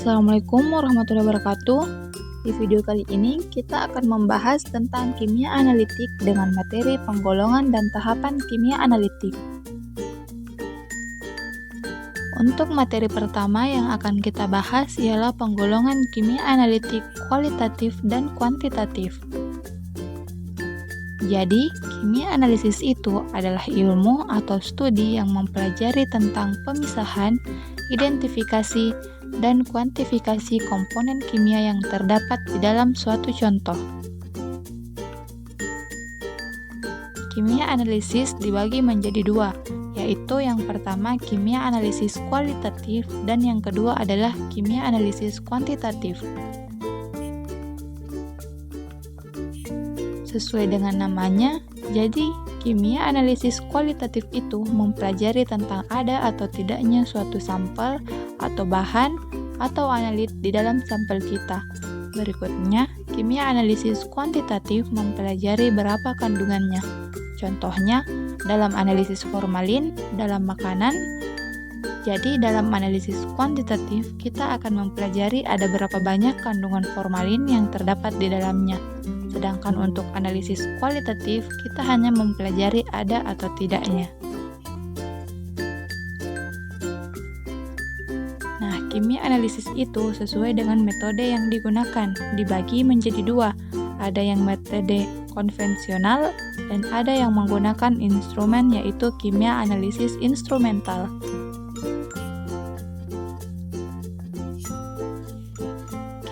Assalamualaikum warahmatullahi wabarakatuh. Di video kali ini kita akan membahas tentang kimia analitik dengan materi penggolongan dan tahapan kimia analitik. Untuk materi pertama yang akan kita bahas ialah penggolongan kimia analitik kualitatif dan kuantitatif. Jadi, kimia analisis itu adalah ilmu atau studi yang mempelajari tentang pemisahan, identifikasi, dan kuantifikasi komponen kimia yang terdapat di dalam suatu contoh. Kimia analisis dibagi menjadi dua, yaitu yang pertama kimia analisis kualitatif dan yang kedua adalah kimia analisis kuantitatif. Sesuai dengan namanya, jadi kimia analisis kualitatif itu mempelajari tentang ada atau tidaknya suatu sampel atau bahan atau analit di dalam sampel kita. Berikutnya, kimia analisis kuantitatif mempelajari berapa kandungannya. Contohnya, dalam analisis formalin dalam makanan. Jadi, dalam analisis kuantitatif, kita akan mempelajari ada berapa banyak kandungan formalin yang terdapat di dalamnya. Sedangkan untuk analisis kualitatif, kita hanya mempelajari ada atau tidaknya. Nah, kimia analisis itu sesuai dengan metode yang digunakan, dibagi menjadi dua. Ada yang metode konvensional dan ada yang menggunakan instrumen yaitu kimia analisis instrumental.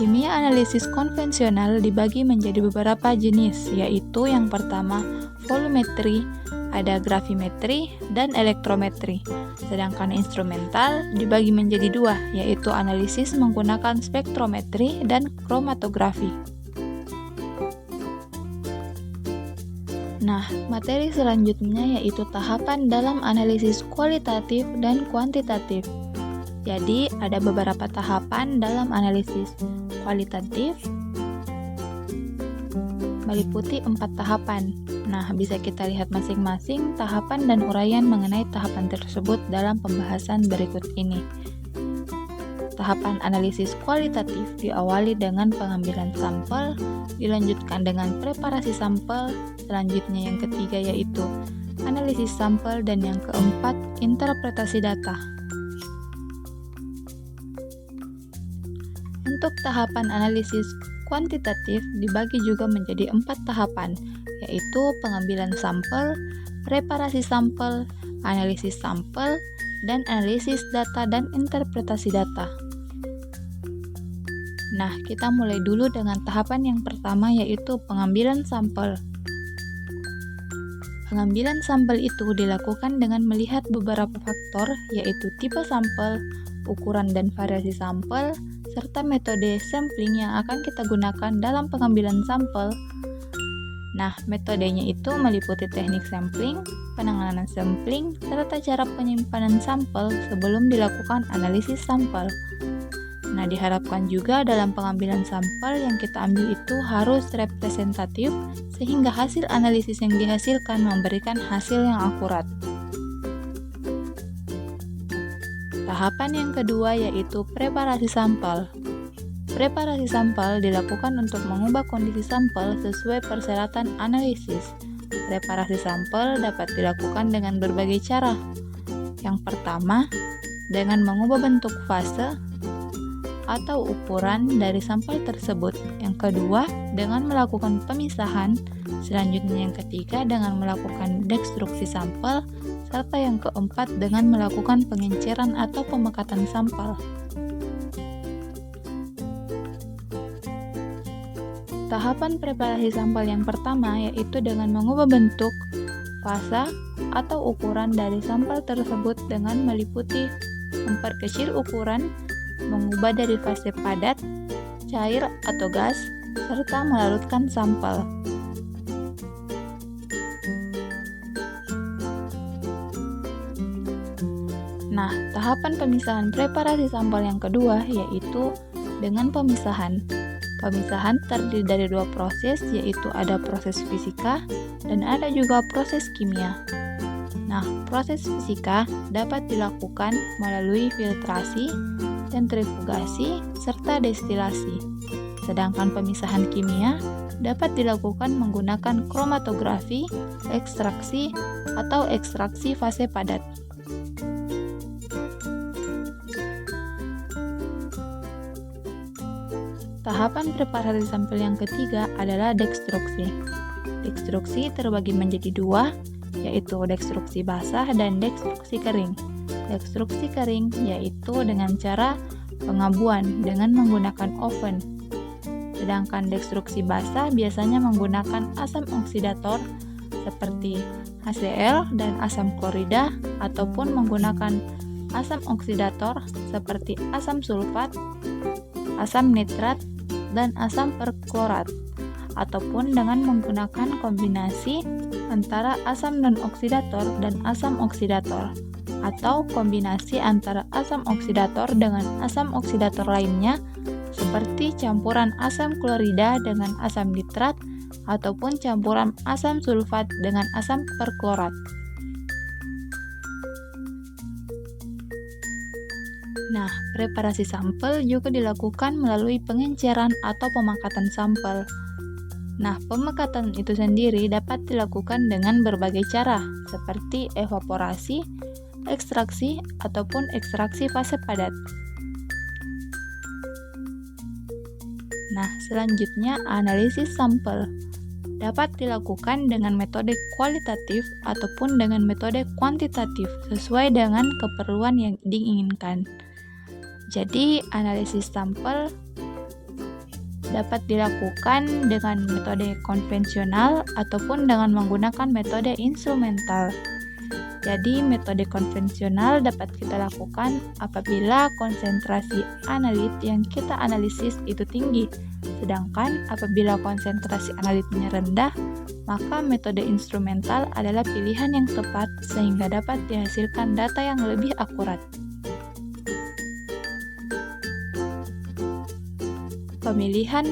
Kimia analisis konvensional dibagi menjadi beberapa jenis, yaitu yang pertama volumetri, ada gravimetri, dan elektrometri. Sedangkan instrumental dibagi menjadi dua, yaitu analisis menggunakan spektrometri dan kromatografi. Nah, materi selanjutnya yaitu tahapan dalam analisis kualitatif dan kuantitatif. Jadi, ada beberapa tahapan dalam analisis kualitatif, meliputi 4 tahapan. Nah, bisa kita lihat masing-masing tahapan dan uraian mengenai tahapan tersebut dalam pembahasan berikut ini. Tahapan analisis kualitatif diawali dengan pengambilan sampel, dilanjutkan dengan preparasi sampel, selanjutnya yang ketiga yaitu analisis sampel, dan yang keempat interpretasi data. Untuk tahapan analisis kuantitatif dibagi juga menjadi 4 tahapan, yaitu pengambilan sampel, preparasi sampel, analisis sampel, dan analisis data dan interpretasi data. Nah, kita mulai dulu dengan tahapan yang pertama yaitu pengambilan sampel. Pengambilan sampel itu dilakukan dengan melihat beberapa faktor yaitu tipe sampel, ukuran dan variasi sampel, serta metode sampling yang akan kita gunakan dalam pengambilan sampel. Nah, metodenya itu meliputi teknik sampling, penanganan sampling, serta cara penyimpanan sampel sebelum dilakukan analisis sampel. Nah, diharapkan juga dalam pengambilan sampel yang kita ambil itu harus representatif sehingga hasil analisis yang dihasilkan memberikan hasil yang akurat. Tahapan yang kedua yaitu preparasi sampel. Preparasi sampel dilakukan untuk mengubah kondisi sampel sesuai persyaratan analisis. Preparasi sampel dapat dilakukan dengan berbagai cara. Yang pertama, dengan mengubah bentuk fase atau ukuran dari sampel tersebut. Yang kedua, dengan melakukan pemisahan. Selanjutnya yang ketiga, dengan melakukan destruksi sampel. Serta yang keempat, dengan melakukan pengenceran atau pemekatan sampel. Tahapan preparasi sampel yang pertama yaitu dengan mengubah bentuk, fase, atau ukuran dari sampel tersebut dengan meliputi memperkecil ukuran, mengubah dari fase padat, cair, atau gas, serta melarutkan sampel. Nah, tahapan pemisahan preparasi sampel yang kedua yaitu dengan pemisahan. Pemisahan terdiri dari dua proses, yaitu ada proses fisika dan ada juga proses kimia. Nah, proses fisika dapat dilakukan melalui filtrasi, sentrifugasi, serta destilasi. Sedangkan pemisahan kimia dapat dilakukan menggunakan kromatografi, ekstraksi, atau ekstraksi fase padat. Tahapan preparasi sampel yang ketiga adalah dekstruksi. Dekstruksi terbagi menjadi dua, yaitu dekstruksi basah dan dekstruksi kering. Dekstruksi kering yaitu dengan cara pengabuan dengan menggunakan oven. Sedangkan dekstruksi basah biasanya menggunakan asam oksidator seperti HCl dan asam klorida, ataupun menggunakan asam oksidator seperti asam sulfat, asam nitrat, dan asam perklorat, ataupun dengan menggunakan kombinasi antara asam non-oksidator dan asam oksidator, atau kombinasi antara asam oksidator dengan asam oksidator lainnya seperti campuran asam klorida dengan asam nitrat, ataupun campuran asam sulfat dengan asam perklorat. Nah, preparasi sampel juga dilakukan melalui pengenceran atau pemakatan sampel. Nah, pemakatan itu sendiri dapat dilakukan dengan berbagai cara, seperti evaporasi, ekstraksi, ataupun ekstraksi fase padat. Nah, selanjutnya analisis sampel dapat dilakukan dengan metode kualitatif ataupun dengan metode kuantitatif sesuai dengan keperluan yang diinginkan. Jadi, analisis sampel dapat dilakukan dengan metode konvensional ataupun dengan menggunakan metode instrumental. Jadi, metode konvensional dapat kita lakukan apabila konsentrasi analit yang kita analisis itu tinggi. Sedangkan apabila konsentrasi analitnya rendah, maka metode instrumental adalah pilihan yang tepat sehingga dapat dihasilkan data yang lebih akurat. Pemilihan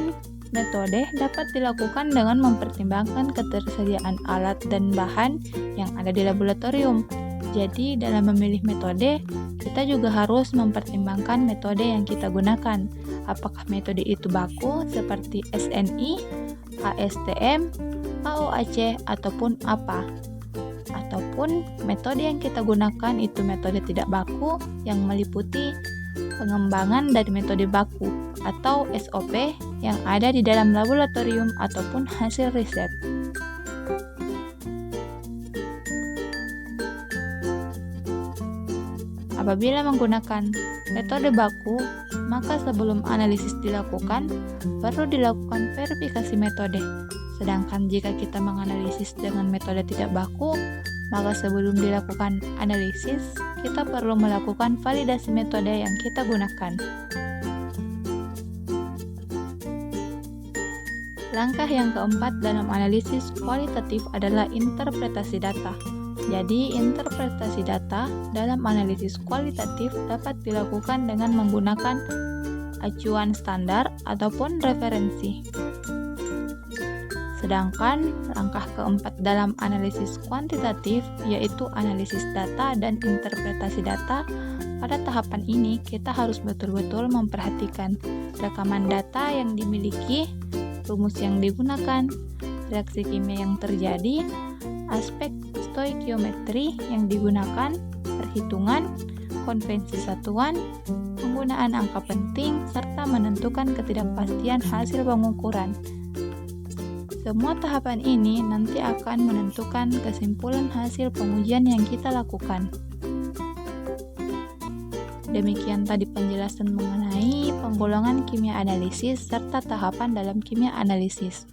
metode dapat dilakukan dengan mempertimbangkan ketersediaan alat dan bahan yang ada di laboratorium. Jadi, dalam memilih metode, kita juga harus mempertimbangkan metode yang kita gunakan. Apakah metode itu baku seperti SNI, ASTM, AOAC, ataupun apa? Ataupun metode yang kita gunakan itu metode tidak baku yang meliputi pengembangan dari metode baku atau SOP yang ada di dalam laboratorium ataupun hasil riset. Apabila menggunakan metode baku, maka sebelum analisis dilakukan, perlu dilakukan verifikasi metode. Sedangkan jika kita menganalisis dengan metode tidak baku, maka sebelum dilakukan analisis, kita perlu melakukan validasi metode yang kita gunakan. Langkah yang keempat dalam analisis kualitatif adalah interpretasi data. Jadi, interpretasi data dalam analisis kualitatif dapat dilakukan dengan menggunakan acuan standar ataupun referensi. Sedangkan langkah keempat dalam analisis kuantitatif yaitu analisis data dan interpretasi data. Pada tahapan ini kita harus betul-betul memperhatikan rekaman data yang dimiliki, rumus yang digunakan, reaksi kimia yang terjadi, aspek stoikiometri yang digunakan, perhitungan, konvensi satuan, penggunaan angka penting, serta menentukan ketidakpastian hasil pengukuran. Semua tahapan ini nanti akan menentukan kesimpulan hasil pengujian yang kita lakukan. Demikian tadi penjelasan mengenai penggolongan kimia analisis serta tahapan dalam kimia analisis.